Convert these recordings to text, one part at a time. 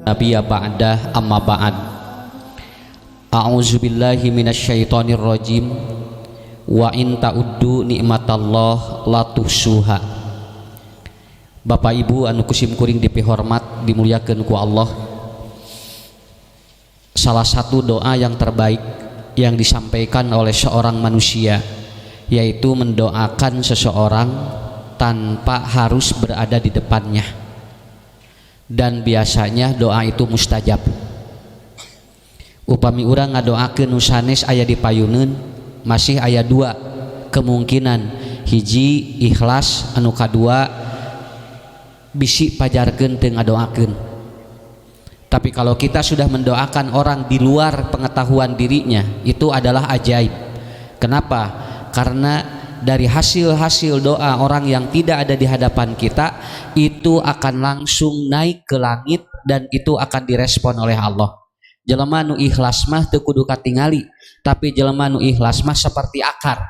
nabiyya ba'dah amma ba'd. A'udzubillahi minasyaitonir rajim. Wa in ta'uddu nikmatallah la tuhsuha. Bapak Ibu anu kusim kuring dipihormat dimuliakeun ku Allah. Salah satu doa yang terbaik yang disampaikan oleh seorang manusia yaitu mendoakan seseorang tanpa harus berada di depannya, dan biasanya doa itu mustajab. Upami urang ngadoakeun nu sanes aya di payuneun, masih aya dua kemungkinan, hiji ikhlas, anu kadua bisi pajarkeun teu ngadoakeun. Tapi kalau kita sudah mendoakan orang di luar pengetahuan dirinya, itu adalah ajaib. Kenapa? Karena dari hasil-hasil doa orang yang tidak ada di hadapan kita itu akan langsung naik ke langit dan itu akan direspon oleh Allah. Jelema nu ikhlas mah teu kudu katingali, tapi jelema nu ikhlas mah seperti akar.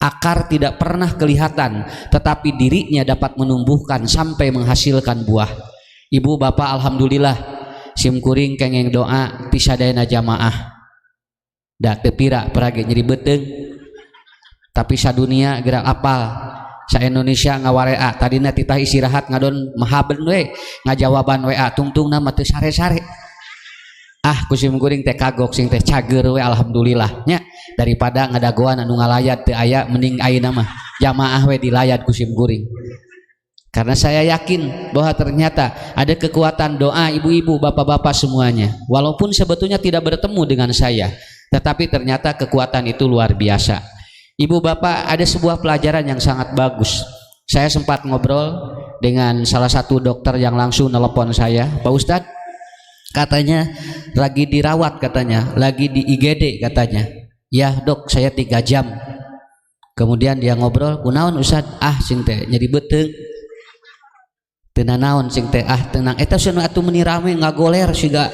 Akar tidak pernah kelihatan, tetapi dirinya dapat menumbuhkan sampai menghasilkan buah. Ibu bapak alhamdulillah sim kuring kengeng doa ti sadayana jamaah. Da teu pira perage nyeri beuteung. Tapi sadunia gerak apal. Sa Indonesia ngawarea tadina titah istirahat ngadon mahaben we, ngajawaban WA tungtungna mah teu sare-sare. Ah kusim kuring teh kagok sing teh cager we alhamdulillah nya, daripada ngadagoan anu ngalayat teu aya mending ayeuna mah jamaah we dilayat kusim kuring. Karena saya yakin bahwa ternyata ada kekuatan doa ibu-ibu, bapak-bapak semuanya. Walaupun sebetulnya tidak bertemu dengan saya, tetapi ternyata kekuatan itu luar biasa. Ibu bapak, ada sebuah pelajaran yang sangat bagus. Saya sempat ngobrol dengan salah satu dokter yang langsung nelpon saya, Pak Ustadz, katanya lagi dirawat, katanya lagi di IGD katanya. Ya dok, saya 3 jam. Kemudian dia ngobrol, kunaon Ustadz? Ah sing teh nyeri beuteung. Teu naon sing teh ah tenang eta cenah atuh meuni rame ngagoler siga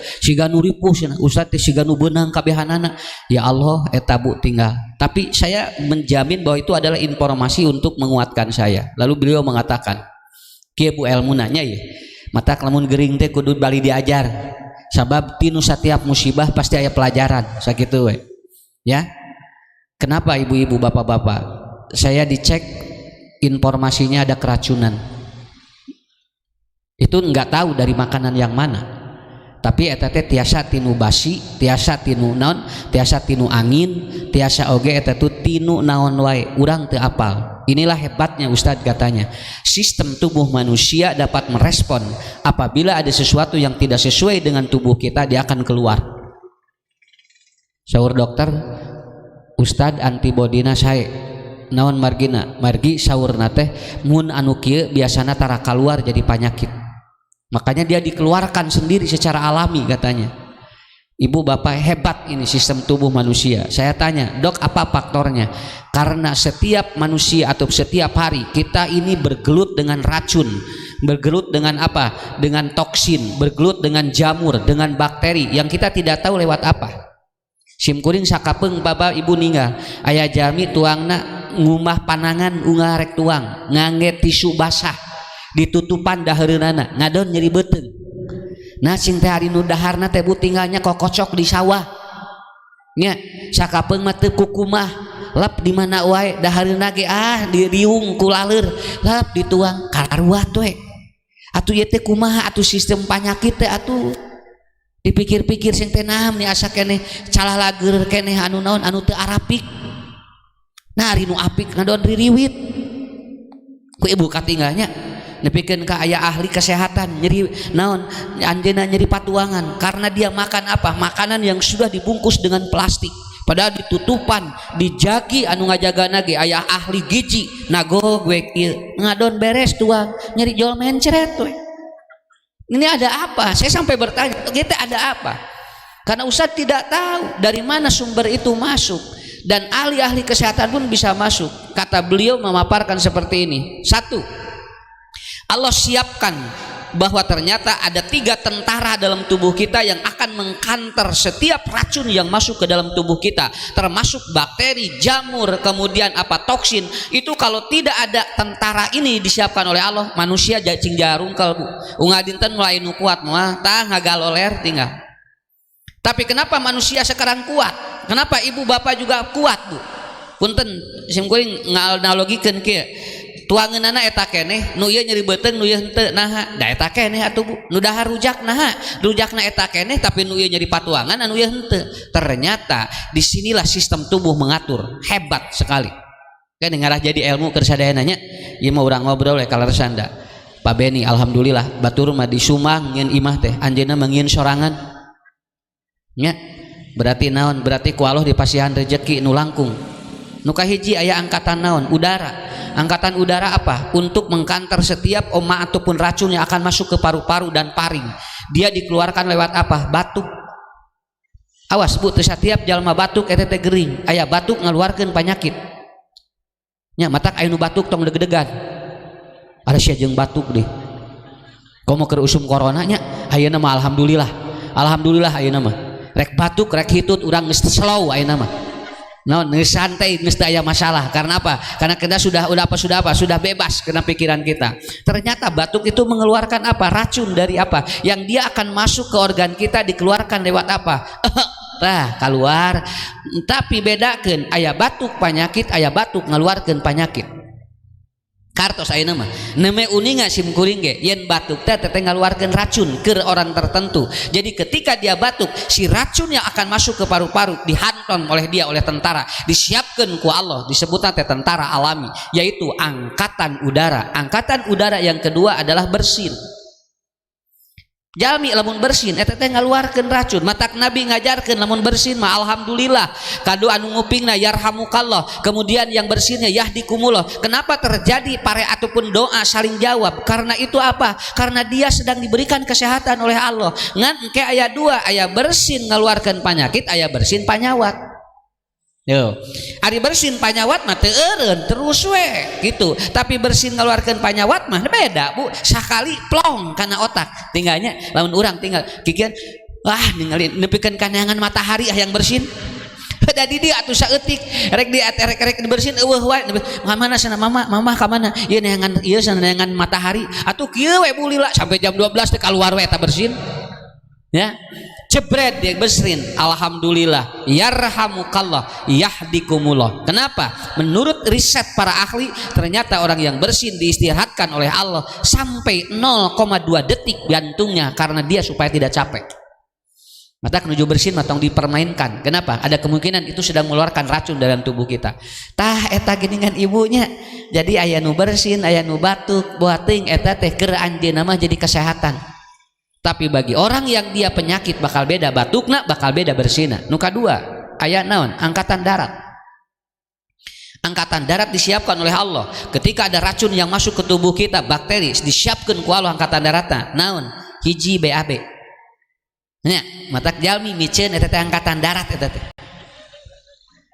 nu ripuh cenah Ustaz teh siga nu beunang kabehanana. Ya Allah eta Bu tinggal. Tapi saya menjamin bahwa itu adalah informasi untuk menguatkan saya. Lalu beliau mengatakan, "Kieu Bu elmuna nya ye. Mata lamun gering teh kudu bali diajar. Sabab tinu satiap musibah pasti aya pelajaran." Sakitu we. Ya. Kenapa ibu-ibu bapak-bapak? Saya dicek informasinya ada keracunan. Itu enggak tahu dari makanan yang mana, tapi eta teh tiasa tinu basi, tiasa tinu naon, tiasa tinu angin, tiasa oge eta tuh tinu naon wae, urang teu apal. Inilah hebatnya Ustadz katanya, sistem tubuh manusia dapat merespon apabila ada sesuatu yang tidak sesuai dengan tubuh kita, dia akan keluar. Saur dokter, Ustadz antibodina sae naon margina, margi saurna teh mun anu kieu biasana tara kaluar jadi penyakit. Makanya dia dikeluarkan sendiri secara alami katanya. Ibu bapak, hebat ini sistem tubuh manusia. Saya tanya, dok apa faktornya? Karena setiap manusia atau setiap hari kita ini bergelut dengan racun, bergelut dengan apa? Dengan toksin, bergelut dengan jamur, dengan bakteri yang kita tidak tahu lewat apa. Sim kuring sakapeung bapak ibu ninggal aya jami tuangna ngumah panangan unggah rek tuang ngangge tisu basah ditutupan dahareunana ngadon nyeri beuteung. Nah sing teh ari nu daharna teh Bu tinggalnya kokocok di sawah nya sakapeung mah teu kukumah lep di mana wae dahareuna ge diriung ku laleur lep dituang karuat we atuh ieu teh kumaha atuh sistem panyakit teh atuh dipikir-pikir sing teh naam nih asa keneh calah lager keneh anu naon anu teu arapik. Nah ari nu apik ngadon ririwit ku ibu katinggalnya nepikeun ka aya ahli kesehatan nyeri naon anjeunna nyeri patuangan karena dia makan apa? Makanan yang sudah dibungkus dengan plastik padahal ditutupan dijagi anu ngajagana ge aya ahli gizi nago gue kieu ngadon beres tuang nyeri jol mencret we. Ini ada apa? Saya sampai bertanya kita ada apa? Karena Ustadz tidak tahu dari mana sumber itu masuk dan ahli-ahli kesehatan pun bisa masuk. Kata beliau memaparkan seperti ini. 1, Allah siapkan bahwa ternyata ada 3 tentara dalam tubuh kita yang akan mengkanter setiap racun yang masuk ke dalam tubuh kita, termasuk bakteri, jamur, kemudian toksin. Itu kalau tidak ada tentara ini disiapkan oleh Allah, manusia cing jarungkel bu. Unga dinten mulai nu kuat mah tah ngagaloler tinggal. Tapi kenapa manusia sekarang kuat? Kenapa ibu bapak juga kuat bu? Punten sim kuring nganalogikeun kieu. Tuangeunana eta keneh, nu ieu nyeri beuteung, nu ieu henteu naha, da eta keneh atuh bu. Nu dahar rujak naha, rujakna eta keneh tapi nu ieu nyeri patuangan, anu ieu henteu. Ternyata disinilah sistem tubuh mengatur, hebat sekali. Kan ngarah jadi ilmu keur sadayana nya. Ieu mah urang ngobrol we kaleresan da. Pak Beni alhamdulillah batur mah di Sumang ngeun imah teh, anjeunna mah ngieun sorangan. Nya, berarti naon? Berarti ku Allah dipasihan rezeki nu langkung. Nu kahiji aya angkatan naon? Udara. Angkatan udara apa? Untuk mengkanter setiap oma ataupun racun yang akan masuk ke paru-paru dan paring. Dia dikeluarkan lewat apa? Batuk. Awas bu, setiap jalma batuk eta teh gering. Aya batuk ngaluarkeun penyakit. Nya matak aya nu batuk tong deg-degan. Ada sia jeung batuk deh. Komo keur usum corona nya, ayeuna mah alhamdulillah. Alhamdulillah ayeuna mah. Rek batuk, rek hitut urang geus slow ayeuna mah. Santai, geus teu aya masalah. Karena apa? Karena kita sudah bebas kena pikiran kita. Ternyata batuk itu mengeluarkan apa? Racun dari apa? Yang dia akan masuk ke organ kita dikeluarkan lewat apa? Keluar. Tapi bedakeun aya batuk penyakit, aya batuk ngeluarkeun penyakit. Kartos ayeuna mah neme uninga sim kuring ge yen batuk teh ngaluarkeun racun ke orang tertentu. Jadi ketika dia batuk, si racun yang akan masuk ke paru-paru dihantam oleh dia, oleh tentara, disiapkeun ku Allah, disebutna teh tentara alami, yaitu angkatan udara. Angkatan udara yang kedua adalah bersin. Jalmi lamun bersin eta teh ngaluarkeun racun. Matak Nabi ngajarkeun lamun bersin mah alhamdulillah kado anu ngupingna yarhamukallah, kemudian yang bersinnya yahdikumullah. Kenapa terjadi pare ataupun doa saling jawab? Karena itu apa? Karena dia sedang diberikan kesehatan oleh Allah. Ngan engke aya 2, aya bersin ngaluarkeun penyakit, aya bersin panyawat. Yo, ari bersin panyawat mah teu eureun terus we gitu. Tapi bersin ngaluarkeun panyawat mah beda bu. Sakali plong kana otak. Tinggalnya lamun urang tinggal kikian ningali nepikeun kanyangan matahari yang bersin. Da di dia atuh saeutik rek bersin eueuh wae. Mana sana mama ka mana? Ieu neangan ieu sana neangan matahari. Atuh kieu we bu lila sampai jam 12 teh kaluar we eta bersin. Ya. Jebret dia bersin, alhamdulillah, yarhamukallah, yahdikumullah. Kenapa? Menurut riset para ahli, ternyata orang yang bersin diistirahatkan oleh Allah sampai 0,2 detik jantungnya karena dia supaya tidak capek. Mata menuju bersin matong dipermainkan. Kenapa? Ada kemungkinan itu sedang mengeluarkan racun dalam tubuh kita. Tah eta geningan ibunya. Jadi aya nu bersin, aya nu batuk, buat teuing eta teh keur anjeunna mah jadi kesehatan. Tapi bagi orang yang dia penyakit bakal beda batukna, bakal beda bersina. Nu kadua aya naon? Angkatan darat. Angkatan darat disiapkan oleh Allah. Ketika ada racun yang masuk ke tubuh kita, bakteri disiapkan ku Allah angkatan daratna. Naon? Hiji BAB. Nya, matak jalmi miceun eta teh angkatan darat eta teh.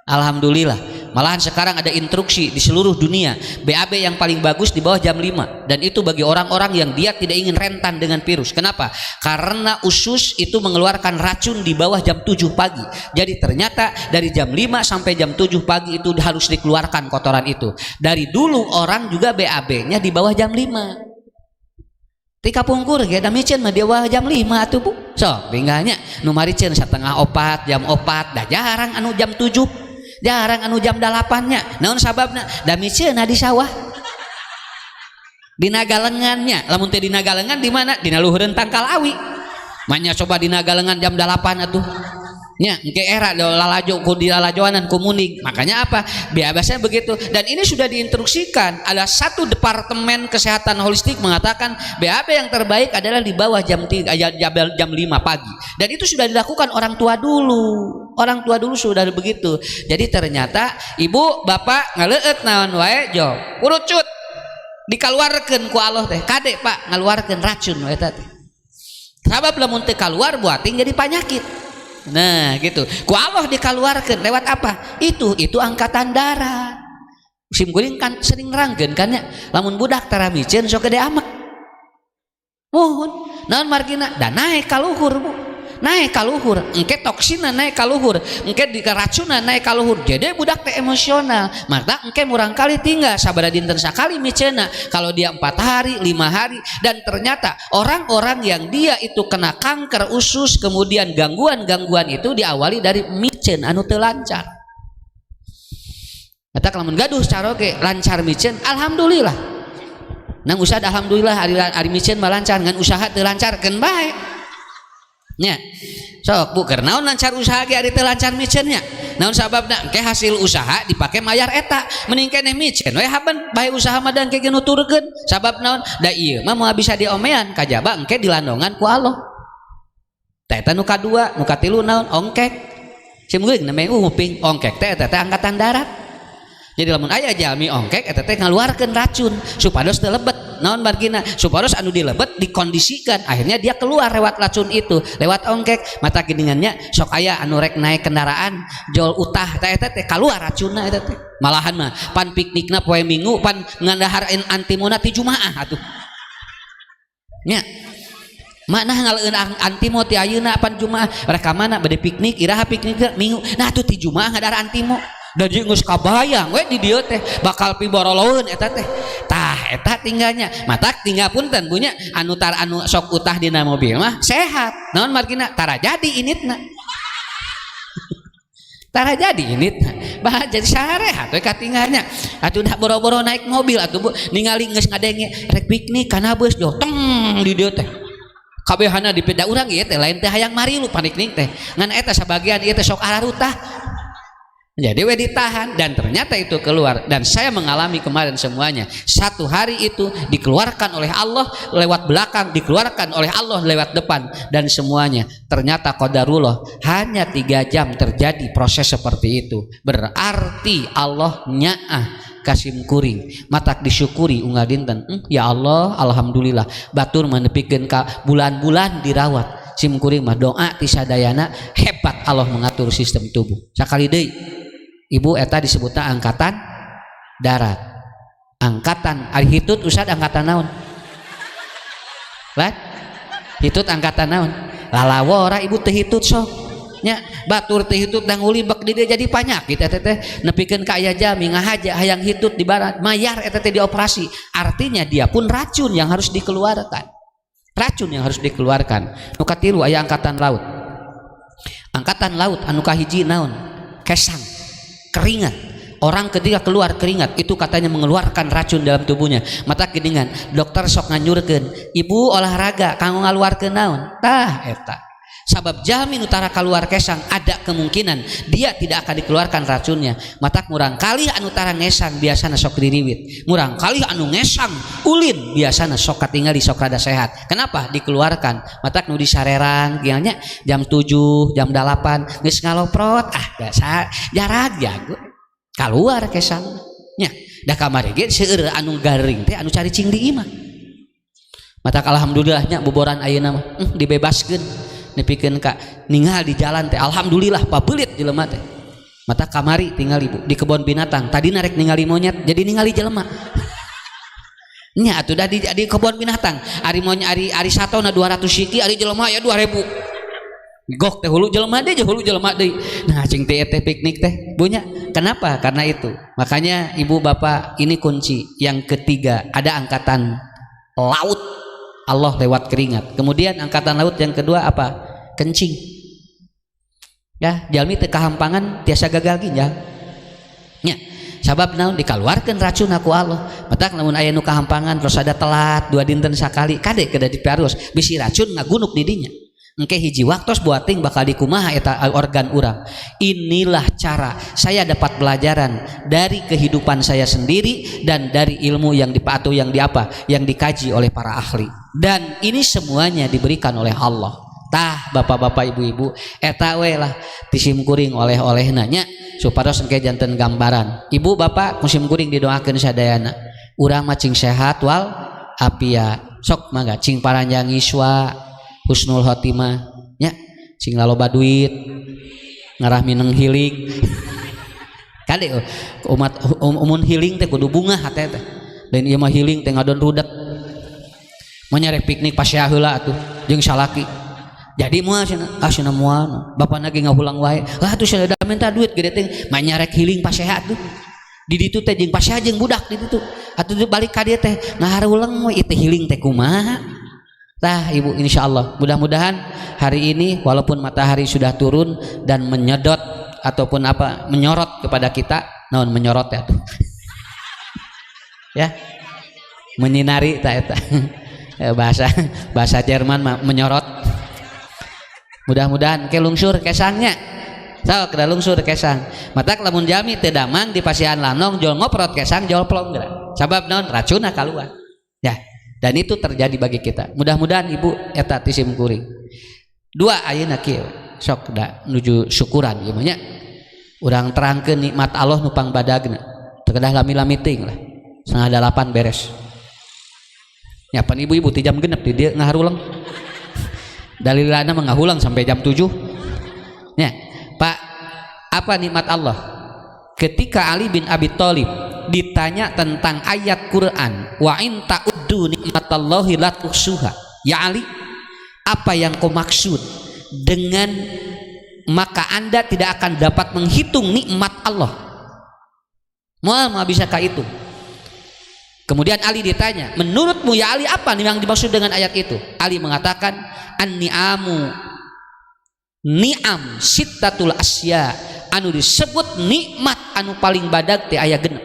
Alhamdulillah. Malahan sekarang ada instruksi di seluruh dunia BAB yang paling bagus di bawah jam 5, dan itu bagi orang-orang yang dia tidak ingin rentan dengan virus. Kenapa? Karena usus itu mengeluarkan racun di bawah jam 7 pagi. Jadi ternyata dari jam 5 sampai jam 7 pagi itu harus dikeluarkan kotoran itu. Dari dulu orang juga BAB-nya di bawah jam 5. Tika pungkur ge da micen mah di bawah jam 5 atuh Bu. So, tinggalnya nu maricen setengah 4, jam 4, dah jarang anu jam 7. Jarang anu jam 8-nya. Naon sababna? Da miceuna di sawah. Di Nagalengannya. Lamun teh di Nagalengan di mana? Dina luhureun Tangkal Awi. Manya coba di Nagalengan jam 8 atuh. Nya engke era lalajo ku di lalajoanan kumuning. Makanya apa? Biasanya begitu. Dan ini sudah diinstruksikan. Ada satu departemen kesehatan holistik mengatakan BAB yang terbaik adalah di bawah jam 5 pagi. Dan itu sudah dilakukan orang tua dulu. Orang tua dulu sudah begitu. Jadi ternyata ibu bapak ngaleueut naon wae jo kurucut dikaluarkeun ku Allah teh. Kade Pak ngaluarkeun racun wae teh. Sabab lamun teu kaluar buating jadi penyakit. Nah gitu. Ku Allah dikaluarkeun lewat apa? Itu angkatan darat. Sim kuring kan sering ranggeun kan ya. Lamun budak tara miceun sok gede amek. mohon naon margina dan naik ka luhur Bu, naik ka luhur engke toksina naik ka luhur engke dikeracunan naik ka luhur jadi budak teh emosional maka engke murang kali tinggal sabaraha dinten sakali miceuna kalau dia 4 hari 5 hari dan ternyata orang-orang yang dia itu kena kanker usus kemudian gangguan-gangguan itu diawali dari micen anu teu lancar. Eta lamun gaduh caroge lancar micen alhamdulillah nang usaha alhamdulillah ari micen mah lancar ngan usaha teu lancarkeun bae nya sok Bu keur naon lancar usaha ge ari teu lancar micennya naon sababna engke hasil usaha dipake mayar eta mending keneh micen we haban bae usaha mah dan kege nuturkeun sabab naon da ieu mah moal bisa diomean kajaba engke dilandongan ku Allah tah eta nu kadua nu katilu naon ongkek cimgeung namanya nguping ongkek teh eta teh angkatan darat. Jadi lamun aya jalmi ongkek eta teh ngaluarkeun racun supados teu lebet naon margina supados anu dilebet dikondisikan akhirnya dia keluar lewat racun itu lewat ongkek mata geuningannya sok aya anu rek naik kendaraan jol utah teh eta teh kaluar racunna eta teh malahan mah pan piknikna poe Minggu pan ngandahar antimona ti Jumaah atuh nya mana ngaleun antimo ti ayeuna pan Jumaah rek ka mana bade piknik iraha piknik Minggu nah atuh ti Jumaah ngadahar antimo dan geus kabayang we di dieu teh bakal piboroloeun eta teh tah eta tinggalnya matak tinggal punten punya anu sok utah dina mobil mah sehat naon margina tara jadi initna tara jadi initna bah jadi sarehat we katinggalnya atuh dah boro-boro naik mobil atuh Bu ningali geus ngadenge rek piknik kana beus jo teng di dieu teh kabehana dipeda urang ieu teh lain teh hayang marilu paniknik teh ngan eta sabagian ieu teh sok ararutah jadi we ditahan dan ternyata itu keluar dan saya mengalami kemarin semuanya satu hari itu dikeluarkan oleh Allah lewat belakang dikeluarkan oleh Allah lewat depan dan semuanya ternyata qadarullah hanya 3 jam terjadi proses seperti itu berarti Allah nyaah kasim kuring matak disyukuri unggal dinten ya Allah alhamdulillah batur manepikeun ka bulan-bulan dirawat sim kuring mah doa ti sadayana hebat Allah mengatur sistem tubuh sakali deui Ibu eta disebutna angkatan darat angkatan ari hitut usad angkatan naon lah hitut angkatan naon lalawora ibu teh hitut sok nya batur teh hitut dang ulibek di dia jadi panyakit eta teh nepikeun ka aya jami ngahaja hayang hitut di barat mayar eta teh dioperasi artinya dia pun racun yang harus dikeluarkan nu katilu aya angkatan laut anu kahiji naon kesang keringat orang ketika keluar keringat itu katanya mengeluarkan racun dalam tubuhnya mata geuningan dokter sok nganyurkeun ibu olahraga kanggo ngaluarkeun naon tah eta sabab jalmi nu tara kaluar kesang ada kemungkinan dia tidak akan dikeluarkan racunnya matak murang kali anu tara ngesang biasana sok diriwit murang kali anu ngesang ulin biasana sok katingali sok rada sehat kenapa dikeluarkan matak nu disarerang nya jam 7 jam 8 geus ngaloprot dasar jarag jago kaluar kesang nya da kamari ge seueur anu garing teh anu cari cing di imah matak alhamdulillahnya boboran ayeuna mah dibebaskeun nepikeun ka ninggal di jalan teh alhamdulillah pabeulit jelema teh mata kamari tinggal ibu di kebun binatang tadi narek ningali monyet jadi ningali jelema nya atuh da di kebun binatang ari monyet ari satona 200 siki ari jelema aya 2000 gok teh hulu jelema deui nah cing teh piknik teh bunya kenapa karena itu makanya ibu bapak ini kunci yang ketiga ada angkatan laut Allah lewat keringat kemudian angkatan laut yang kedua apa kencing ya jalmi teu kahampangan tiasa gagal ginjal nya sabab naon dikaluarkeun racun aku Allah matak lamun aya nu kahampangan terus ada telat 2 dinten sakali kade kedah dipiarus bisi racun ngagunuk di dinya engke hiji waktos buating bakal dikumaha eta organ urang inilah cara saya dapat pelajaran dari kehidupan saya sendiri dan dari ilmu yang dipatuh yang dikaji oleh para ahli dan ini semuanya diberikan oleh Allah tah bapak-bapak ibu-ibu eta we lah tisim kuring oleh-oleh nanya supados engke janten gambaran ibu bapak musim kuring didoakeun sadayana urang mah cing sehat wal afiat sok mangga cing paranjang iswa husnul khotimah nya cing laloba duit ngarah mineng hiling kade umat umun hiling teh kudu bunga hate teh dan ieu mah hiling teh ngadon rudet menyerek piknik pasya heula atuh jeung salaki jadi moal cenah moal bapak lagi ngahulang wae atuh cenah da minta duit gede teh menyerek healing pasya atuh di ditu teh jeung pasya jeung budak di ditu atuh balik ka dieu teh ngaharulang we teh healing teh kumaha tah ibu insyaallah mudah-mudahan hari ini walaupun matahari sudah turun dan menyedot ataupun apa menyorot kepada kita naon menyorot ya tuh ya menyinari ta eta bahasa Jerman menyorot mudah-mudahan ke lungsur kesangnya sok kada lungsur kesang matak lamun jami teu damang di pasihan lanong jol ngoprot kesang jol plong geura sabab naon racunna kaluar ya dan itu terjadi bagi kita mudah-mudahan ibu eta tisim kuring dua ayeuna kieu sok da nuju syukuran ieu nya urang terangkeun nikmat Allah nupang badagna teu kedah lami-lami ting lah 7:30 beres nyapan ibu-ibu ti jam 6 di dieu ngaharulang dalilana mah ngahulang sampai jam 7 nya Pak apa nikmat Allah ketika Ali bin Abi Thalib ditanya tentang ayat Quran wa in ta'uddu nikmatallahi la tuhsuha ya Ali apa yang kau maksud dengan maka anda tidak akan dapat menghitung nikmat Allah moal bisa itu kemudian Ali ditanya menurutmu ya Ali apa yang dimaksud dengan ayat itu Ali mengatakan an-ni'amu ni'am sittatul asya anu disebut nikmat anu paling badag teh aya genep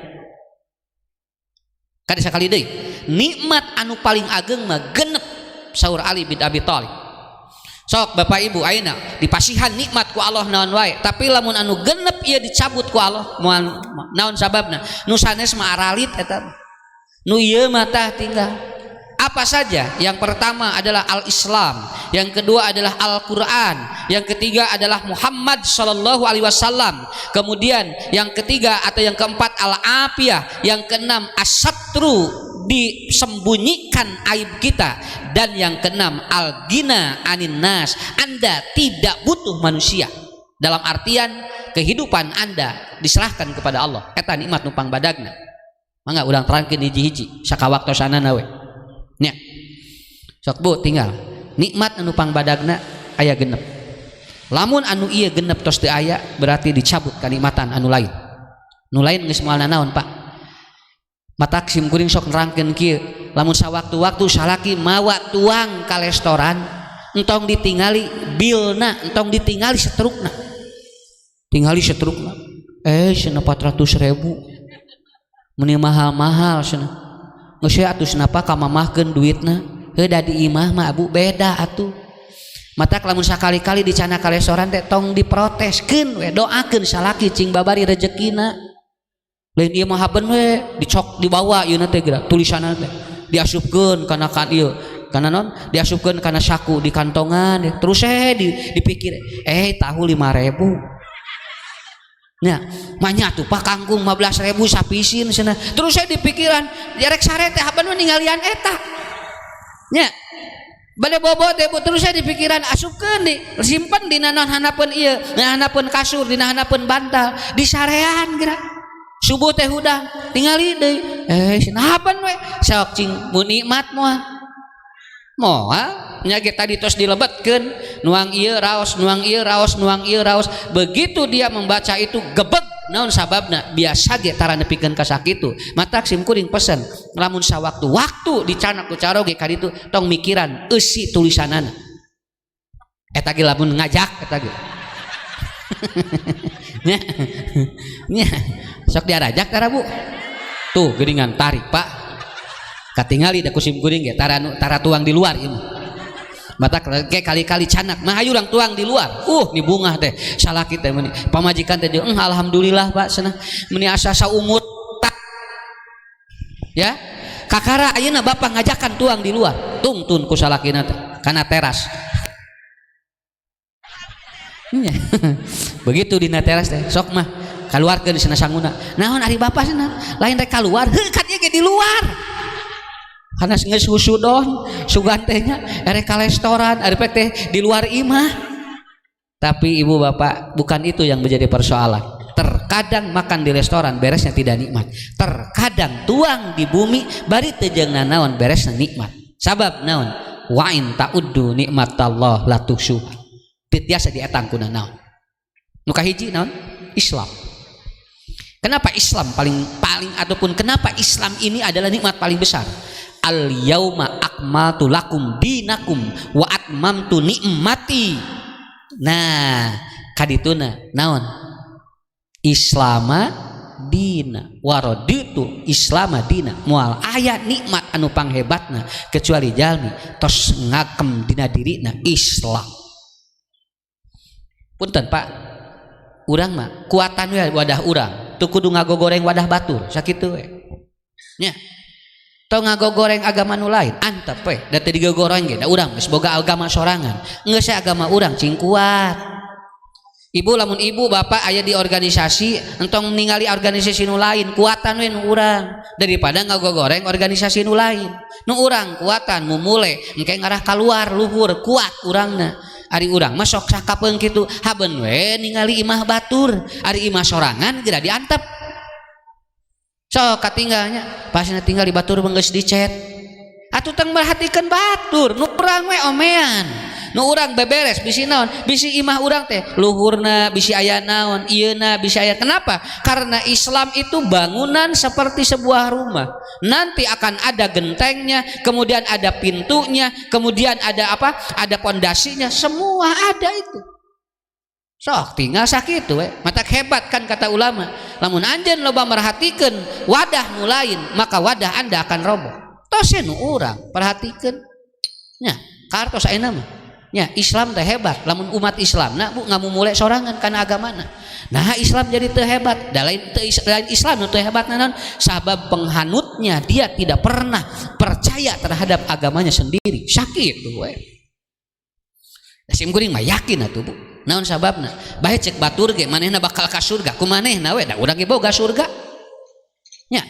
kada sakali deui nikmat anu paling ageng mah genep saur Ali bin Abi Thalib sok bapak ibu ayeuna dipasihan nikmat ku Allah naon wae tapi lamun anu genep ieu dicabut ku Allah moal naon sababna nu sanes mah aralit eta nu ieu mah tah tinggal apa saja yang pertama adalah al-Islam yang kedua adalah Al-Quran yang ketiga adalah Muhammad sallallahu alaihi wasallam kemudian yang ketiga atau yang keempat al-afiyah yang keenam as-satru disembunyikan aib kita dan yang keenam al-ghina anin nas anda tidak butuh manusia dalam artian kehidupan anda diserahkan kepada Allah eta nikmat nupang badagna mangga urang terangkeun hiji-hiji sakawaktosanana we nya sok bu tinggal nikmat anu pang badagna aya genep lamun anu ieu genep tos teu aya berarti dicabut kanikmatan anu lain geus moalna naon Pak matak sim kuring sok nerangkeun kieu lamun sawaktu-waktu salaki mawa tuang ka restoran entong ditingali bilna entong ditingali setrukna cenah 400.000 meni mahal-mahal cenah geus atuh cenapa ka mamahkeun duitna heuh da di imah mah abu beda atuh matak lamun sakali-kali dicana ka restoran teh tong diproteskeun we doakeun salaki cing babari rezekina lain ieu mah haben we dicok dibawa ieu teh geura tulisanna teh diasupkeun kana kan ieu kana non diasupkeun kana saku di kantongan terus dipikir tahu 5.000 nya manya tuh Pak kangkung 15.000 sapisin cenah terus saya dipikiran jarek sare teh haban ninggalian eta nya bade bobot teh terus saya dipikiran asupkeun di simpen dina naon hanapeun ieu hanapeun kasur dina hanapeun bantal di sarean geura subuh teh hudang tingali deui sinahapan we sok cing mun nikmat moal nya ge tadi tos dilebetkeun nuang ieu raos begitu dia membaca itu gebeg naon sababna biasa ge tara nepikeun ka sakitu matak sim kuring pesen lamun sawaktu-waktu dicana ku caroge ka ditu tong mikiran eusi tulisanana eta ge lamun ngajak eta ge nya sok diarajak tara Bu tuh geuningan tarik Pak katingali da kusim kuring ge tara tuang di luar ieu mata kali-kali canak nah ayo urang tuang di luar ni bunga teh salaki teh meuni pamajikan teh alhamdulillah Pak cenah meuni asa saumur ya kakara ayeuna bapak ngajakan tuang di luar tungtun ku salakina teh kana teras begitu dina teras teh sok mah kaluarkeun cenah sanguna naon ari bapak cenah lain rek kaluar heuh ka dieu ge di luar karena geus husudon sugan tehnya erek ka restoran ari teh di luar imah tapi ibu bapak bukan itu yang menjadi persoalan terkadang makan di restoran beresnya tidak nikmat terkadang tuang di bumi bari teu jeung naon beresna nikmat sabab naon wa in ta'uddu nikmatallah la tuhsuha tiasa dietang kuna naon nu kahiji naon Islam. Kenapa Islam paling ataupun kenapa Islam ini adalah nikmat paling besar? Al yauma akmaltu lakum dinakum wa atmamtu nikmati. Nah, kadituna naon? Islama dina wa raditu islama dina. Moal aya nikmat anu panghebatna kecuali jalmi tos ngakem dina dirina Islam. Punten Pak, urang mah kuatan we wadah urang teu kudu ngagogoreng wadah batur sakitu we nya teu ngagogoreng agama nu lain antep we da teu digogoreng ge da urang geus boga agama sorangan geus agama urang cing kuat. Ibu lamun ibu bapak aya di organisasi entong ningali organisasi nu lain kuatan we nu urang daripada ngagogoreng organisasi nu lain nu urang kuatan mumule engke ngarah kaluar luhur kuat urangna. Ari urang mah sok sakapeung kitu haben we ningali imah batur ari imah sorangan geura diantep sok katinggalnya pasna tinggal di batur geus dicet atuh teng merhatikeun batur nu urang we omean nu urang beberes bisi naon bisi imah urang teh luhurna bisi aya naon ieuna bisi aya kenapa karena Islam itu bangunan seperti sebuah rumah nanti akan ada gentengnya kemudian ada pintunya kemudian ada apa ada pondasinya semua ada itu sok tinggal sakitu we matak hebat kan kata ulama lamun anjeun loba merhatikeun wadah nu lain maka wadah anda akan roboh tos nu urang perhatikeun nya kartos ayeuna mah nya Islam teh hebat lamun umat Islam nah bu ngamumule sorangan kana agamana nah Islam jadi teu hebat da lain Islam nu teu hebat naon sabab penghanutnya dia tidak pernah percaya terhadap agamanya sendiri sakit tuh we sim kuring mah yakin atuh bu naon sababna bae cek batur ge manehna bakal ka surga ku manehna we da urang ge boga surga nya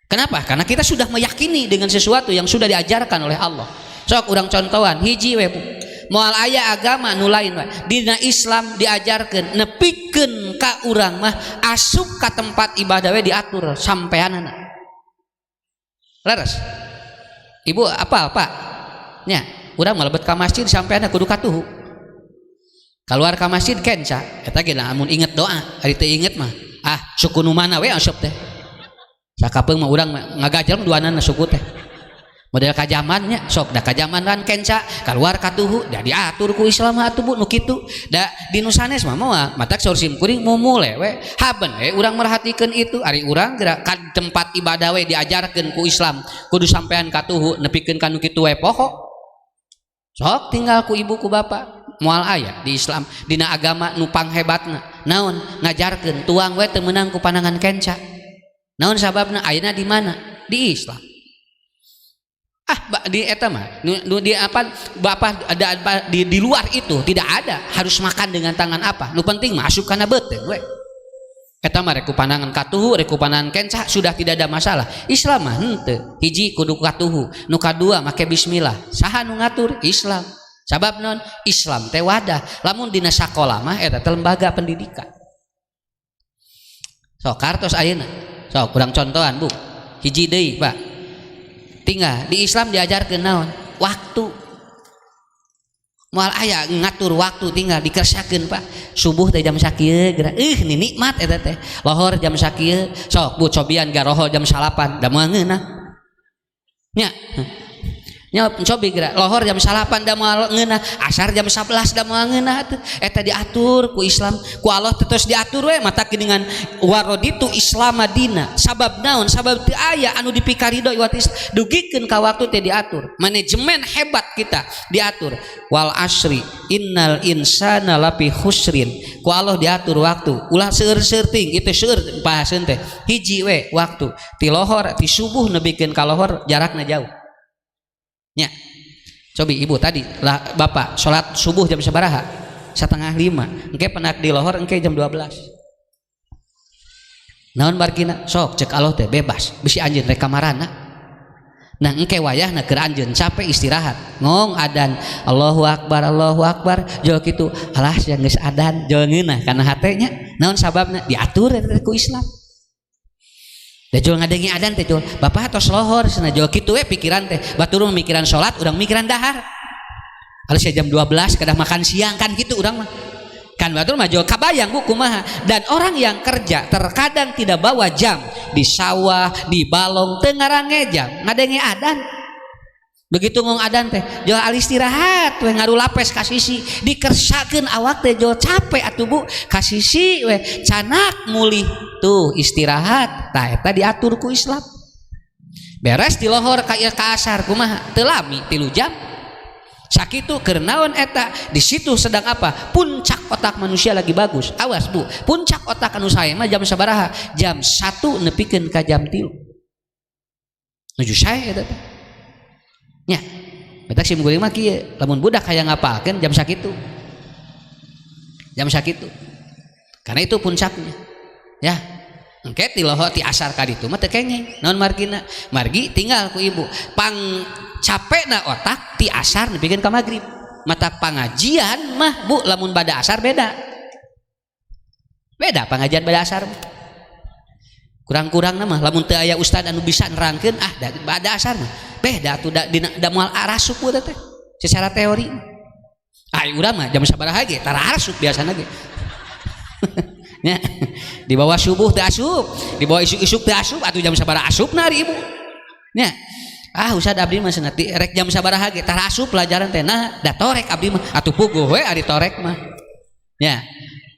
kenapa karena kita sudah meyakini dengan sesuatu yang sudah diajarkan oleh Allah sok urang contohan hiji we bu moal aya agama nu lain we dina Islam diajarkeun nepikeun ka urang mah asup ka tempat ibadah we diatur sampeanana leres ibu apa nya urang malebet ka masjid sampeanna kudu katuhu keluar ka masjid kenca eta ge lamun inget doa ari teu inget mah suku nu mana we asup teh sakapeung mah urang ngagajel duanana suku teh model kajamannya sok da kajaman kan kenca keluar katuhu da diatur ku Islam atuh bu nu kitu da di nu sanes mah moal matak saur sim kuring mumule we haben we urang merhatikeun itu ari urang geura ka tempat ibadah we diajarkeun ku Islam kudu sampean katuhu nepikeun ka nu kitu we poho sok tinggal ku ibu ku bapak moal aya di Islam dina agama nu panghebatna naon ngajarkeun tuang we teu meunang ku pandangan kenca naon sababna ayeuna di mana di Islam di eta mah di apa bapak ada di luar itu tidak ada harus makan dengan tangan apa nu penting masuk kana beuteung we eta mah rek ku pandangan katuhu rek ku pandangan kenca sudah tidak ada masalah Islam mah henteu hiji kudu katuhu nu kadua make bismillah saha nu ngatur Islam sabab non Islam teh wadah lamun dina sakola mah eta teh lembaga pendidikan sok kartos ayeuna sok kurang contohan bu hiji deui Pak tinggal di Islam diajarkeun naon waktu moal aya ngatur waktu tinggal dikersakeun Pak subuh teh jam sakieu geura ni nikmat eta teh lohor jam sakieu sok bu cobian garoho jam 8 da moal ngeunah nya nya cobi geura lohor jam 8 da moal ngeunah asar jam 11 da moal ngeunah atuh eta diatur ku Islam ku Allah terus diatur we mata dengan waraditu Islam Madinah sabab naon sabab teu aya anu dipikaridoi watis dugikeun ka waktu teh diatur manajemen hebat kita diatur wal asri innal insana lafi khusrin ku Allah diatur waktu ulah seueur-seueur ting itu seueur bahaseun teh hiji we waktu ti lohor ti subuh nebikeun ka lohor jarakna jauh nya cobi ibu tadi lah bapak sholat subuh jam sabaraha 4:30 engke penak di lohor engke jam 12 naon barkina sok cek Allah teh bebas bisi anjeun rek kamarana nah engke wayahna keur anjeun capek istirahat ngong adan Allahu akbar jol kitu alah sia geus adan jol ngeunah kana hatenya naon sababna diatur ku Islam Dajul ngadengi adan teh jol bapak tos lohor cenah jol kitu we pikiran teh batur mikiran salat urang mikiran dahar halus jam 12 kadang makan siang kan gitu urang mah kan batur mah jol kabayang bu kumaha. Dan orang yang kerja terkadang tidak bawa jam di sawah di balong teu ngarange jam ngadengi adan begitu ngong adan teh jol alistirahat we ngarulapes ka sisi dikersakeun awak teh jol capek atuh bu ka sisi we canak mulih tuh istirahat tah eta diatur ku Islam beres di lohor ka asar kumaha teu lami 3 jam sakitu keur naon eta di situ sedang apa puncak otak manusia lagi bagus. Awas bu puncak otak anu sae mah jam sabaraha jam 1 nepikeun ka jam 3 nuju sae eta teh nya betak sim guring mah kieu lamun budak hayang ngapalkeun jam sakitu karena itu puncaknya ya engke ti loho ti asar ka ditu mah teu kenging naon margina margi tinggal ku ibu pang capekna otak ti asar nepikeun ka magrib mata pangajian mah bu lamun bada asar beda pangajian bada asar kurang-kurang mah lamun teu aya ustad anu bisa nerangkeun bada asar mah beda tuh da moal arasup teh secara teori urang mah jam sabaraha ge tara arasup biasana ge nya di bawah subuh teu asup di bawah isuk teu asup atuh jam sabaraha asupna ari ibu nya ustad abdi mah cenah rek jam sabaraha ge tara asup pelajaran teh nah da torek abdi mah atuh puguh we ari torek mah nya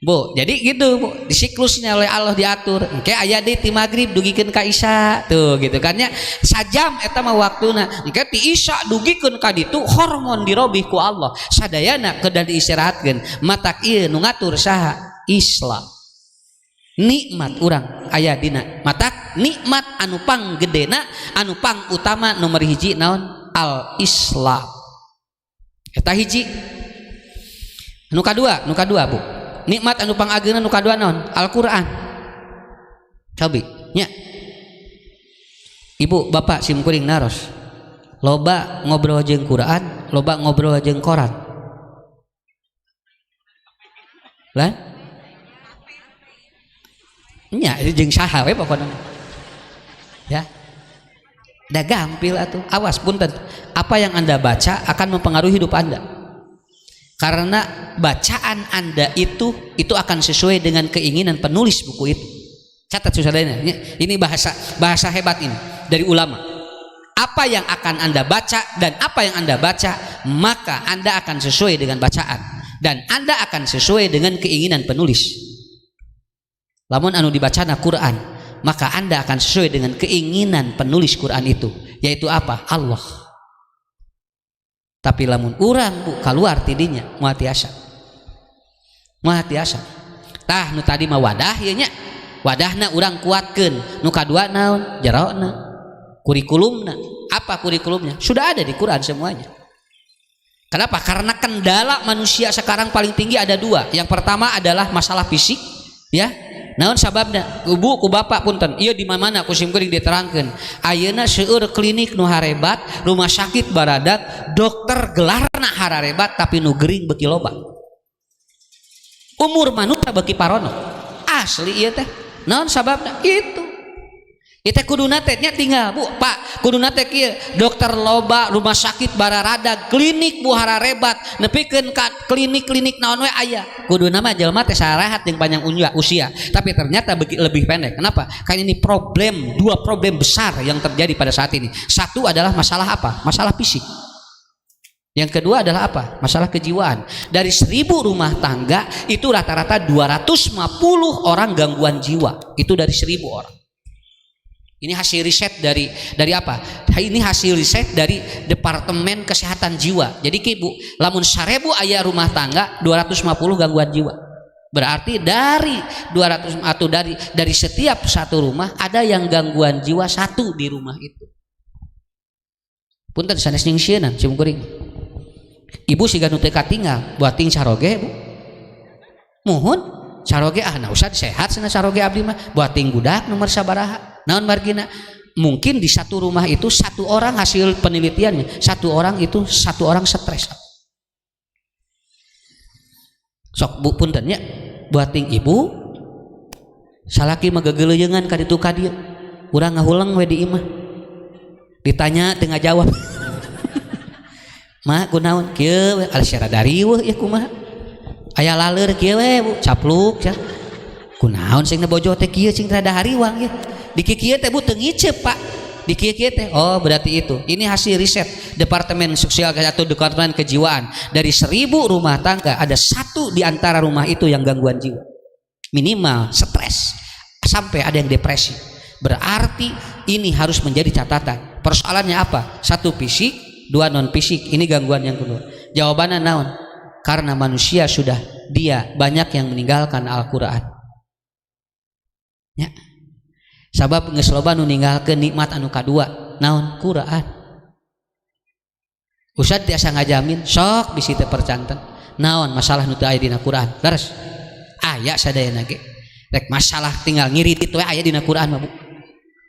bu jadi gitu bu di siklusnya oleh Allah diatur engke aya deui ti magrib dugikeun ka isya tuh gitu kan nya sajam eta mah waktuna engke ti isya dugikeun ka ditu hormon dirobih ku Allah sadayana kedah diistirahatkeun matak ieu nu ngatur saha Islam nikmat urang aya dina matak nikmat anu panggedena anu pang utama nomor hiji naon al Islam eta hiji nu kadua bu nikmat anu pangageuna nu kadua naon Al-Qur'an cobi nya ibu bapak sim kuring naros loba ngobrol jeung Quran loba ngobrol jeung koran lah nya jeung saha we pokona ya da gampil atuh awas punten apa yang Anda baca akan mempengaruhi hidup Anda karena bacaan Anda itu akan sesuai dengan keinginan penulis buku itu. Catat saudara ini bahasa hebat ini dari ulama. Apa yang akan Anda baca dan apa yang Anda baca maka Anda akan sesuai dengan bacaan dan Anda akan sesuai dengan keinginan penulis. Lamun anu dibacana Quran maka Anda akan sesuai dengan keinginan penulis Quran itu yaitu apa? Allah. Tapi lamun urang bu keluar tidinya moal tiasa tah nu tadi mah wadah ieu nya wadahna urang kuatkeun nu kadua naon jaraona kurikulumna apa kurikulumnya sudah ada di Quran semuanya. Kenapa? Karena kendala manusia sekarang paling tinggi ada dua. Yang pertama adalah masalah fisik ya naon sababna ibu ku bapak punten ieu di mana ku sim kuring diterangkeun ayeuna seueur klinik nu harebat rumah sakit baradak dokter gelarna harebat tapi nu gering beuki loba umur manusia beuki paronok asli ieu teh naon sababna itu teh kuduna teh nya tinggal bu pak kuduna teh kieu dokter loba rumah sakit bararadag klinik bu hararebat nepikeun ka klinik naon we aya kuduna mah jelema teh sarehat jeung panjang usia tapi ternyata lebih pendek. Kenapa? Karena ini dua problem besar yang terjadi pada saat ini. Satu adalah masalah apa? Masalah fisik. Yang kedua adalah apa? Masalah kejiwaan. Dari 1000 rumah tangga itu rata-rata 250 orang gangguan jiwa. Itu dari 1000 orang. Ini hasil riset dari apa? Ini hasil riset dari Departemen Kesehatan Jiwa. Jadi ibu, lamun 1000 aya rumah tangga 250 gangguan jiwa. Berarti dari 200 atau dari setiap satu rumah ada yang gangguan jiwa satu di rumah itu. Punten sanes ningsieun sim kuring. Ibu siga nu teu katinggal buat ting saroge bu. Muhun saroge nah usah sehat cenah saroge abdi mah buat ting budak nomor sabaraha. Naon margina mungkin di satu rumah itu satu orang hasil penelitiannya satu orang stres sok bu punten nya buat ting ibu salaki magageleungan ka ditu ka dieu urang ngahulang we di imah ditanya tengah jawab mah kunaon kieu we alsyara dari weh ya kumaha aya laleur kieu we Bu capluk ya kunaon sing bojo teh kieu sing rada hariwang ya di kieu teh Bu teu ngicep Pak di kieu teh oh berarti itu ini hasil riset Departemen Sosial atau Departemen Kejiwaan dari 1000 rumah tangga ada 1 di antara rumah itu yang gangguan jiwa minimal stres sampai ada yang depresi berarti ini harus menjadi catatan persoalannya apa 1 fisik 2 non fisik ini gangguan yang kedua jawabannya naon karena manusia sudah dia banyak yang meninggalkan Al-Quran ya sabab geus loba nu ninggalkeun nikmat anu kadua naon Quran Ustad tiasa ngajamin sok bisi teu percanten naon masalah nu teu aya dina Quran leres aya sadayana ge rek masalah tinggal ngiridit we aya dina Quran mah Bu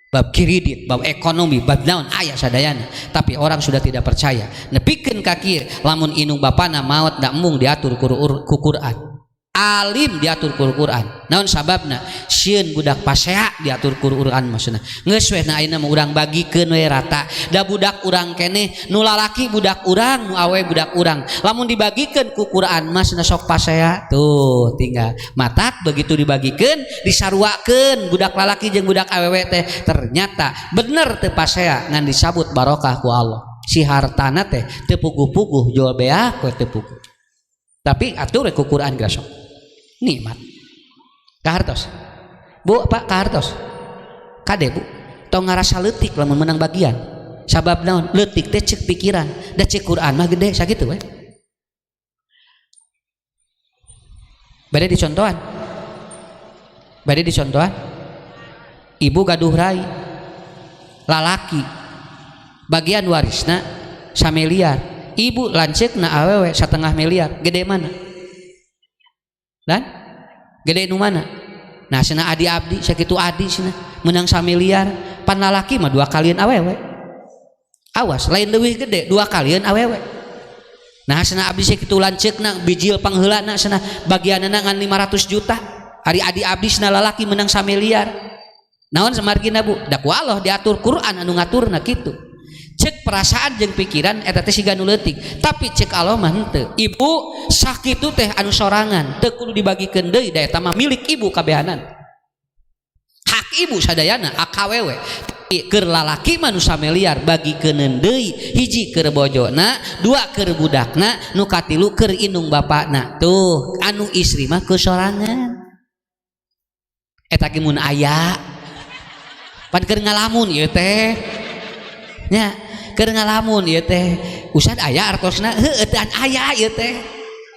bab kiridit bab ekonomi bab naon aya sadayana tapi orang sudah tidak percaya nepikeun ka kieu lamun indung bapana maot da mung diatur ku Quran alim diatur ku Quran naon sababna sieun budak pasea diatur ku Quran maksudna geus we na ayeuna mah urang bagikeun we rata da budak urang keneh nu lalaki budak urang nu awe budak urang lamun dibagikeun ku Quran maksudna sok pasea tuh tinggal matak begitu dibagikeun disaruakeun budak lalaki jeung budak awewe teh ternyata bener teu pasea ngan disabut barokah ku Allah si hartana teh teu puguh-puguh jual beak we teu puguh tapi atur ku Quran geus sok nikmat kahartos Bu Pak kahartos kade Bu tong ngarasa leutik lamun menang bagian sabab naon leutik teh ceuk pikiran da ceuk Quran mah gede sakitu we bade dicontohan ibu gaduh rai lalaki bagian warisna 1 miliar ibu lanceukna awewe 1,5 miliar gede mana dan gede nu mana nah cenah adi abdi sakitu adi cenah menang 1 miliar pan lalaki mah 2 kalian awewe awas lain leuwih gede 2 kalian awewe nah cenah abdi sakitu lanceukna bijil pangheulana cenah bagianna ngan 500 juta ari adi abdi cenah lalaki menang 1 miliar naon samargina Bu da ku Allah diatur Quran anu ngaturna kitu cek perasaan jeung pikiran eta teh siga nu leutik tapi cek Allah mah henteu ibu sakitu teh anu sorangan teu kudu dibagikeun deui da eta mah milik ibu kabehanan hak ibu sadayana akawewe keur lalaki mah nu 1 miliar bagikeun deui hiji keur bojona 2 keur budakna nu katilu keur indung bapakna tuh anu istri mah kesorangan eta ge mun aya pan keur ngalamun ieu teh nya keur ngalamun ieu teh usad aya artosna heuh teh aya ieu teh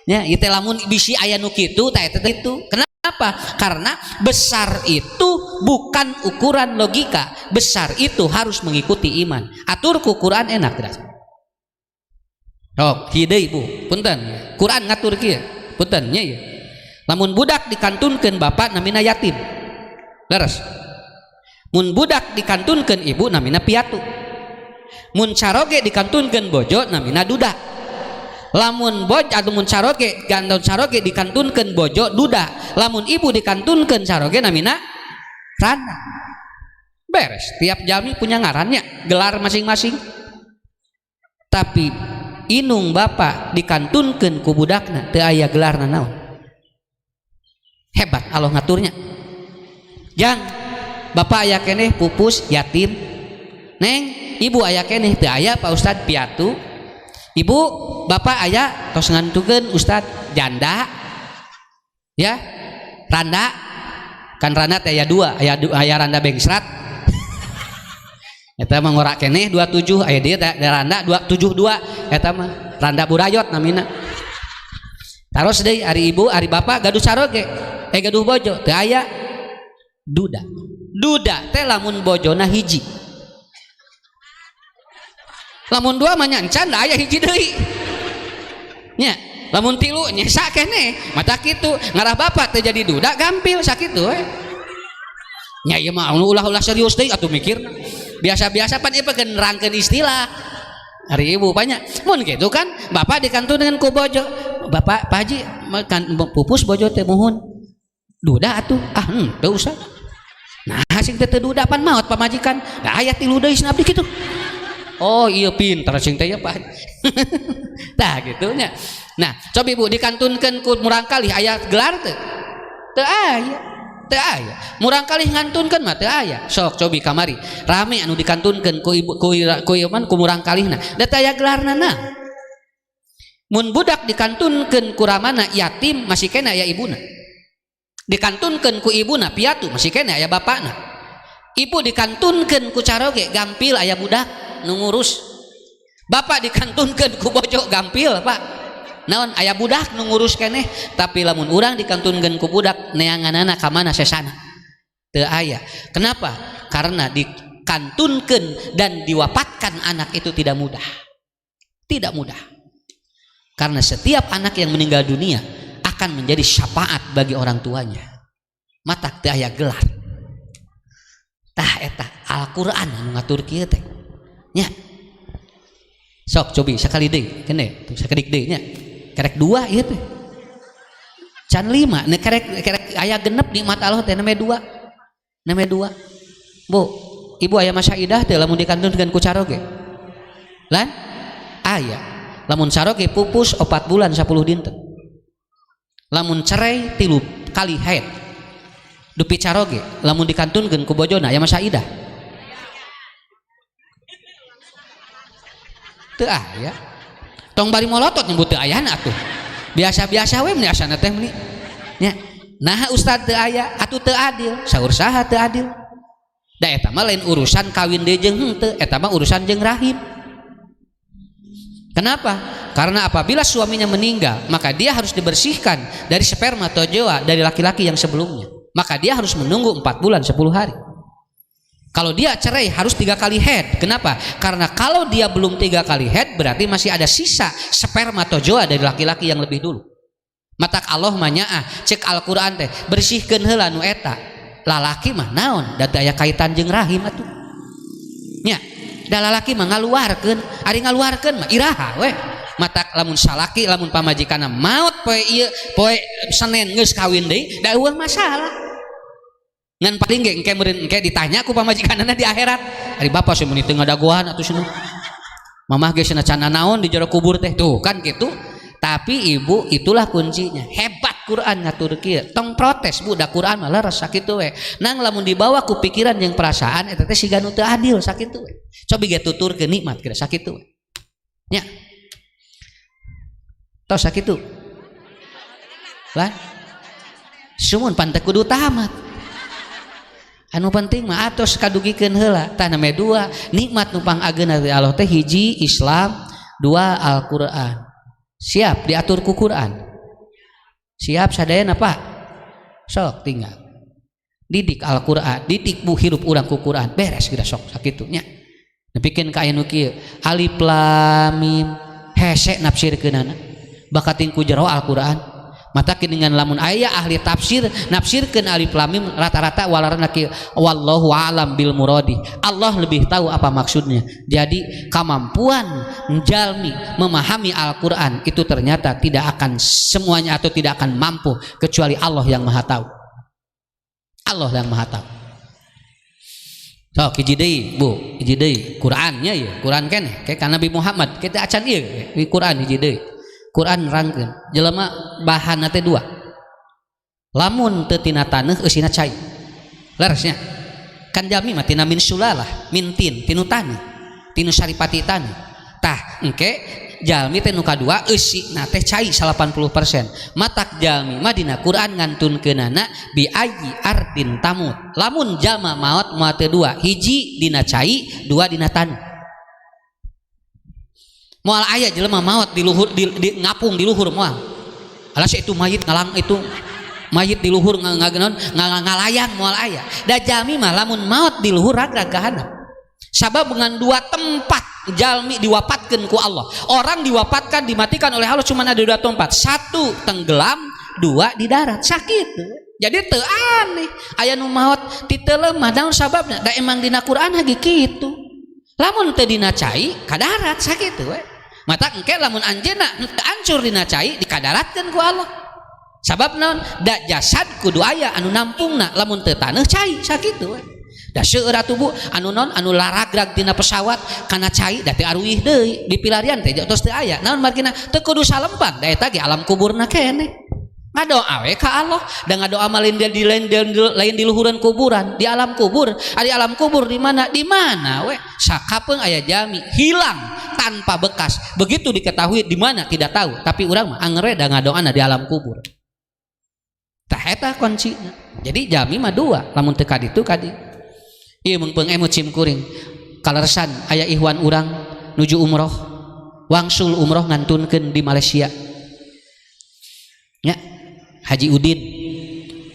nya ieu teh lamun bisi aya nu kitu tah eta itu kenapa karena besar itu bukan ukuran logika besar itu harus mengikuti iman atur ku Quran enak tidak sok kieu deui Bu punten Quran ngatur kieu punten nya ieu lamun budak dikantunkeun bapak namina yatim leres mun budak dikantunkeun ibu namina piatu mun caroge dikantunkeun bojo namina duda lamun bojo atau mun caroge gandon caroge dikantunkeun bojo duda lamun ibu dikantunkeun caroge namina rana beres tiap jami punya ngarannya gelar masing-masing tapi inung bapak dikantunkeun ku budakna teu aya gelarna naon hebat Allah ngaturnya jang bapak aya keneh pupus yatim neng ibu aya keneh teu aya Pak Ustad piatu ibu bapak aya tos ngantukeun Ustad janda ya randa kan randa teh aya 2 aya randa bengsrat eta mah ngora keneh 27 aya dieu teh randa 272 eta mah randa burayot namina taros deui ari ibu ari bapak gaduh caroge gaduh bojo teu aya duda teh lamun bojona hiji lamun 2 mah nyancan da aya hiji deui nya lamun 3 nya sakene mata kitu ngarah bapak teh jadi duda gampil sakitu we nya ieu mah ulah-ulah serius deui atuh mikirna biasa-biasa pan ieu peukeun nerangkeun istilah hari ibu banyak mun kitu kan bapak dikantun dengan ku bojo bapak Pak Haji kan pupus bojo teh muhun duda atuh teu usah nah sing teu dudapan maot pamajikan da aya 3 deui abdi kitu. Oh iya pinter sing teh ya Pak. Tah gitu nya. Nah, coba Ibu dikantunkeun ku murangkalih aya gelar teu? Teu aya. Teu aya. Murangkalih ngantunkeun mah teu aya. Sok cobi kamari. Rame anu dikantunkeun ku ibu ku murangkalihna. Da teu aya gelarna nah. Mun budak dikantunkeun ku ramana yatim masih kena aya ibuna. Dikantunkeun ku ibuna piatu masih kena aya bapakna. Ibu dikantunkeun ku caroge gampil aya budak nu ngurus. Bapak dikantunkeun ku bojo gampil Pak. Naon aya budak nu ngurus keneh, tapi lamun urang dikantunkeun ku budak neanganana ka mana sesana. Teu aya. Kenapa? Karena dikantunkeun dan diwafatkan anak itu tidak mudah. Tidak mudah. Karena setiap anak yang meninggal dunia akan menjadi syafaat bagi orang tuanya. Matak teu aya gelar. Tah eta Al-Qur'an anu ngatur kieu teh. Nya sok cobi sakali deui kene sakedik deui nya kerek 2 ieu teh can 5 ne kerek aya genep nikmat Allah teh name 2 Bu ibu aya masyaidah teh lamun dikantunkeun ku caroge lan aya lamun caroge pupus 4 bulan 10 dinten lamun cerai 3 kali haid dupi caroge lamun dikantunkeun ku bojona aya masyaidah teu aya tong bari molotot nyebut teu ayana atuh biasa-biasa we meni asana teh meni nya nah ustad teu aya atuh teu adil saur saha teu adil da eta mah lain urusan kawin deui jeung henteu eta mah urusan jeung rahim. Kenapa? Karena apabila suaminya meninggal maka dia harus dibersihkan dari spermatozoa dari laki-laki yang sebelumnya, maka dia harus menunggu 4 bulan 10 hari. Kalau dia cerai harus 3 kali head. Kenapa? Karena kalau dia belum 3 kali head berarti masih ada sisa spermatozoa dari laki-laki yang lebih dulu. Matak Allah manyaah cek Al-Qur'an teh bersihkeun heula nu eta. Lalaki mah naon? Da teu aya kaitan jeung rahim atuh. Nya, da lalaki mah ngaluarkeun, ari ngaluarkeun mah iraha we. Matak lamun salaki lamun pamajikanna maot poe ieu poe Senin geus kawin deui, da eueuh masalah. Ngan paling engke meureun engke ditanya ku pamajikanana di akhirat ari bapak seumur teu ngadaguan atuh cenah mamah ge cenah can naon di jero kubur teh tuh kan gitu. Tapi ibu itulah kuncinya hebat Quran ngatur kieu tong protes bu da Quran mah leres sakitu we nang lamun dibawa ku pikiran jeung perasaan eta teh siga nu teu adil sakitu we cobi ge tuturkeun nikmat kira sakitu we nya tos sakitu lah sumun pan teh kudu tamat. Anu penting mah atos kadugikeun heula tah name 2 nikmat nu pangageuna ti Allah teh 1 Islam 2 Al-Qur'an. Siap diatur ku Quran. Siap sadayana Pak. Sok tinggal. Didik Al-Qur'an, didik bu hirup urang ku Quran. Beres geura sok sakitu nya. Nepikeun ka aya nu kieu alif lam mim hese nafsirkeunana. Bakating ku jero Al-Qur'an. Matakin dengan lamun aya ahli tafsir nafsirkeun alif lam mim rata-rata walarna ki wallahu a'lam bil muradi. Allah lebih tahu apa maksudnya. Jadi kemampuan jalmi memahami Al-Qur'an itu ternyata tidak akan semuanya atau tidak akan mampu kecuali Allah yang Maha tahu. Allah yang Maha tahu. So hiji deui Bu, hiji deui Qur'annya ya, Qur'an keneh kayak Nabi Muhammad kita acan ieu Qur'an hiji deui. Quran rangkeun jelema bahanna teh 2 lamun teu tina taneuh eusina cai leresnya kan jami mah tina min sulalah mintin tinu taneuh tinu saripati taneuh tah engke jalmi teh nu kadua eusina teh cai 80% matak jalmi mah dina Quran ngantunkeunana bi ayyi ardin tamut lamun jalma maot moal teu 2 hiji dina cai 2 dina taneuh. Moal aya jelema maot di luhur di ngapung di luhur moal. Alas itu mayit ngalang itu mayit di luhur ngalayang moal aya. Da jalmi mah lamun maot di luhur ragragahanna. Sabab dengan 2 tempat jalmi diwafatkeun ku Allah. Orang diwafatkan dimatikan oleh Allah cuma ada 2 tempat. 1 tenggelam, 2 di darat. Sakitu. Jadi teu aneh aya nu maot ti teu lemah naon sababna? Da emang dina Quran hage kitu. Lamun teu dina cai ka darat sakitu we. Mata engke lamun anjeunna teu ancur dina cai dikadaratkeun ku Allah. sabab naon da jasad kudu aya anu nampungna lamun teu taneuh cai sakitu we da seueur atuh Bu anu non anu laragrag tina pesawat kana cai da teu aruih deui di pilarian teh tos teu aya naon margina teu kudu salempang da eta ge alam kuburna keneh ngadoa we ka Allah da ngadoa mah lain di luhureun kuburan di alam kubur di alam kubur di mana we sakapeung aya jami hilang tanpa bekas begitu diketahui di mana tidak tahu tapi urang mah angere da ngadoana di alam kubur tah eta kuncina jadi jami mah dua lamun teu kaditu kadi ieu meungpeung emut sim kuring kalersan aya ihwan urang nuju umroh wangsul umroh ngantunkeun di Malaysia nya Haji Udin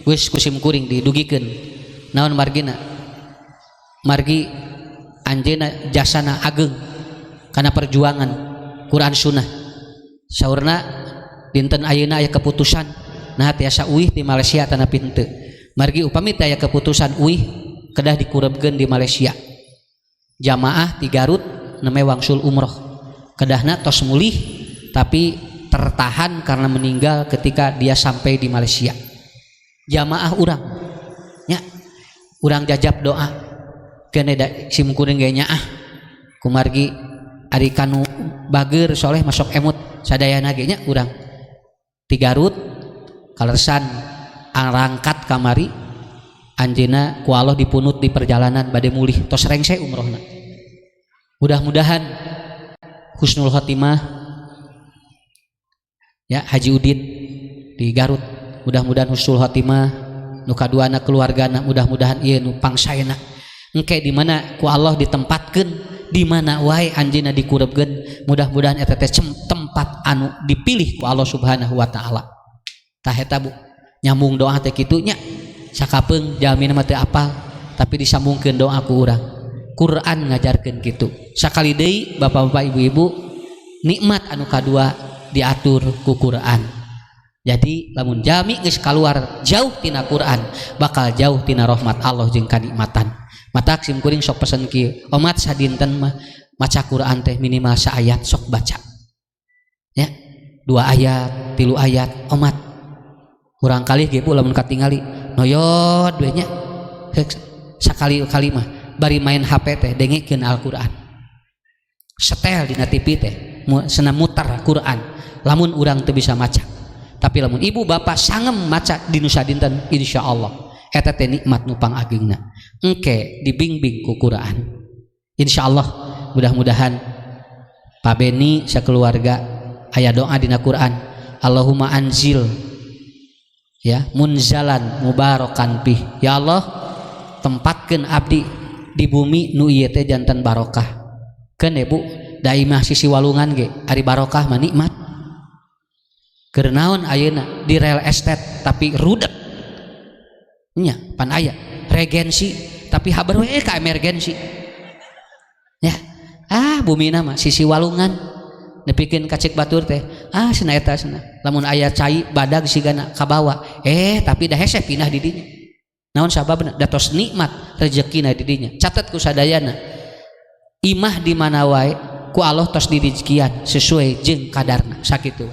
geus ku sim kuring didugikeun naon margina margi anjeunna jasana ageng kana perjuangan Quran Sunnah saurna dinten ayeuna aya keputusan nah tiasa uih di Malaysia tanah pinte margi upami teh aya keputusan uih kedah dikurebkeun di Malaysia jamaah di Garut neme wangsul umroh kedahna tos mulih tapi tertahan karena meninggal ketika dia sampai di Malaysia jamaah urang nya urang jajab doa kene da sim kuring ge nyaah kumargi ari kanu bager soleh masuk emut sadayana ge nya urang ti Garut kalersan arangkat kamari anjeuna ku Allah dipunut di perjalanan bade mulih tos rengse umrohna mudah-mudahan husnul khotimah ya Haji Udin di Garut mudah-mudahan husnul khotimah nu kaduana keluargana mudah-mudahan ieu nu pangsaena engke di mana ku Allah ditempatkeun di mana wae anjeunna dikurebkeun mudah-mudahan eta teh tempat anu dipilih ku Allah Subhanahu wa taala tah eta Bu nyambung doa teh kitu nya sakapeung jalmina mah teu apal tapi disambungkeun doa ku urang Quran ngajarkeun kitu sakali deui bapak-bapak ibu-ibu nikmat anu kadua diatur ku Quran jadi lamun jalmi geus kaluar jauh tina Quran bakal jauh tina rahmat Allah jeung kanikmatan mata sim kuring sok pesen kieu omat sadinten mah maca Quran teh minimal saayat sok baca ya 2 ayat 3 ayat omat urang kali ge Bu lamun katingali noyot we nya sakali mah bari main HP teh dengekeun Al-Qur'an setel dina TV teh senam muter Quran lamun urang teu bisa maca tapi lamun ibu bapak sangem maca di nusa dinten insyaallah eta teh nikmat nu pangagengna engke dibimbing ku Quran insyaallah mudah-mudahan Pak Beni sakeluarga aya doa dina Quran Allahumma anzil ya munzalan mubarakan pih ya Allah tempatkeun abdi di bumi nu ieu teh janten barokah keun ya Bu daimah sisi walungan ge ari barokah mah nikmat keur naon ayeuna di real estate tapi rudet nya pan aya regensi tapi habar we ka emergensi ya bumina mah sisi walungan nepikeun kacik batur teh cenah eta cenah lamun aya cai badag sigana kabawa tapi dah hese pindah di dinya naon sababna da tos nikmat rezekina di dinya catat ku sadayana imah di mana wae ku Allah tos direjekian sesuai jeung kadarna sakitu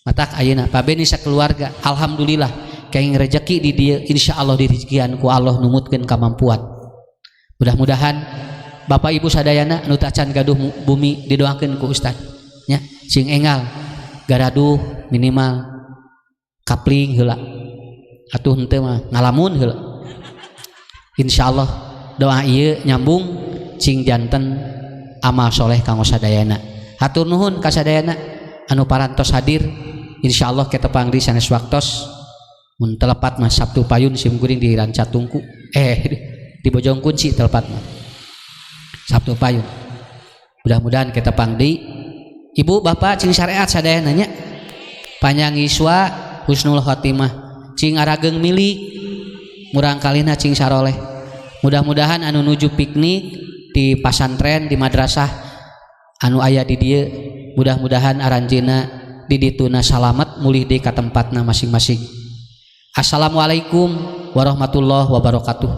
matak ayeuna Pak Beni sakeluarga alhamdulillah kaing rezeki di dieu insyaallah direjekian ku Allah numutkeun kamampuan mudah-mudahan Bapak Ibu sadayana anu tacan gaduh bumi didoakeun ku ustad nya sing engal garaduh minimal kapling heula atuh henteu mah ngalamun heula insyaallah doa ieu nyambung cing janten amal soleh kanggo sadayana hatur nuhun ka sadayana anu parantos hadir insyaallah kita pangri sanes waktos mun telepat mah Sabtu payun sim kuring di Ranca Tungku di Bojong Kunci telepat mah Sabtu payun mudah-mudahan kita pangdi ibu bapak cing syariat sadayana nya panjang iswa husnul khotimah cing arageng milik murang kalina cing saroleh mudah-mudahan anu nuju piknik di pasantren di madrasah anu aya di dieu mudah-mudahan aranjeuna di dituna salamet mulih deui ka tempatna masing-masing. Assalamualaikum warahmatullahi wabarakatuh.